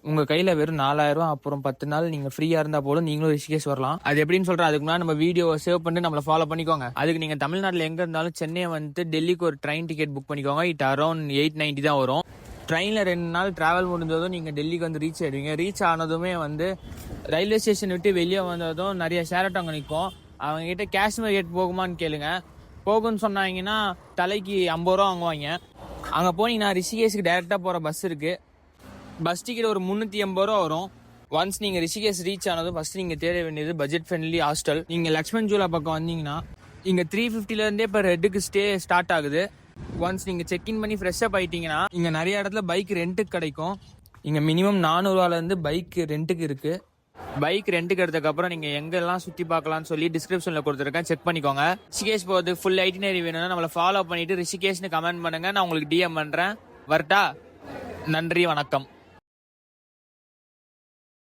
உங்க கையில வெறும் 4000 அப்புறம் 10 நாள் நீங்க ஃப்ரீயா இருந்தா போதும் நீங்களும் ரிஷிகேஷ் வரலாம். அது எப்படின்னு சொல்றேன். அதுக்கு முன்னாடி நம்ம வீடியோவை சேவ் பண்ணி நம்மள ஃபாலோ பண்ணிக்கோங்க. அதுக்கு நீங்க தமிழ்நாட்டில் எங்க இருந்தாலும் சென்னை வந்து டெல்லிக்கு ஒரு ட்ரெயின் டிக்கெட் புக் பண்ணிக்கோங்க. இட் அரௌண்ட் 890 தான் வரும். ட்ரெயினில் 2 நாள் டிராவல் முடிஞ்சதும் நீங்கள் டெல்லிக்கு வந்து ரீச் ஆயிடுவீங்க. ரீச் ஆனதுமே வந்து ரயில்வே ஸ்டேஷன் விட்டு வெளியே வந்ததும் நிறைய ஷேர் அங்கே நிற்கும். அவங்க கிட்ட காஷ்மீர் கேட் போகுமான்னு கேளுங்க. போகுன்னு சொன்னாங்கன்னா தலைக்கு 50 ரூபா வாங்குவாங்க. அங்கே போனீங்கன்னா ரிஷிகேஷுக்கு டைரெக்டாக போகிற பஸ் இருக்குது. பஸ் டிக்கெட் ஒரு 380 ரூபா வரும். ஒன்ஸ் நீங்கள் ரிஷிகேஷ் ரீச் ஆனதும் ஃபர்ஸ்ட் நீங்கள் தேட வேண்டியது பட்ஜெட் ஃப்ரெண்ட்லி ஹாஸ்டல். நீங்கள் லக்ஷ்மண் ஜூலா பக்கம் வந்தீங்கன்னா இங்கே 350லேருந்தே இப்போ ரெட்டுக்கு ஸ்டே ஸ்டார்ட் ஆகுது. ஒன்ஸ் நீங்கள் செக்இன் பண்ணி ஃப்ரெஷ்ஷப் ஆகிட்டீங்கன்னா இங்கே நிறைய இடத்துல பைக் ரெண்ட்டுக்கு கிடைக்கும். இங்கே மினிமம் 400 ரூபாலேருந்து பைக் ரெண்ட்டுக்கு இருக்குது. பைக் ரெண்ட்டுக்கு எடுத்ததுக்கப்புறம் நீங்கள் எங்கெல்லாம் சுற்றி பார்க்கலாம்னு சொல்லி டிஸ்கிரிப்ஷனில் கொடுத்துருக்கேன், செக் பண்ணிக்கோங்க. ரிஷிகேஷ் போகிறதுக்கு ஃபுல் ஐட்டினரி வேணும்னா நம்மளை ஃபாலோ பண்ணிவிட்டு ரிஷிகேஷ்னு கமெண்ட் பண்ணுங்கள். நான் உங்களுக்கு டிஎம் பண்ணுறேன். வரட்டா? நன்றி, வணக்கம்.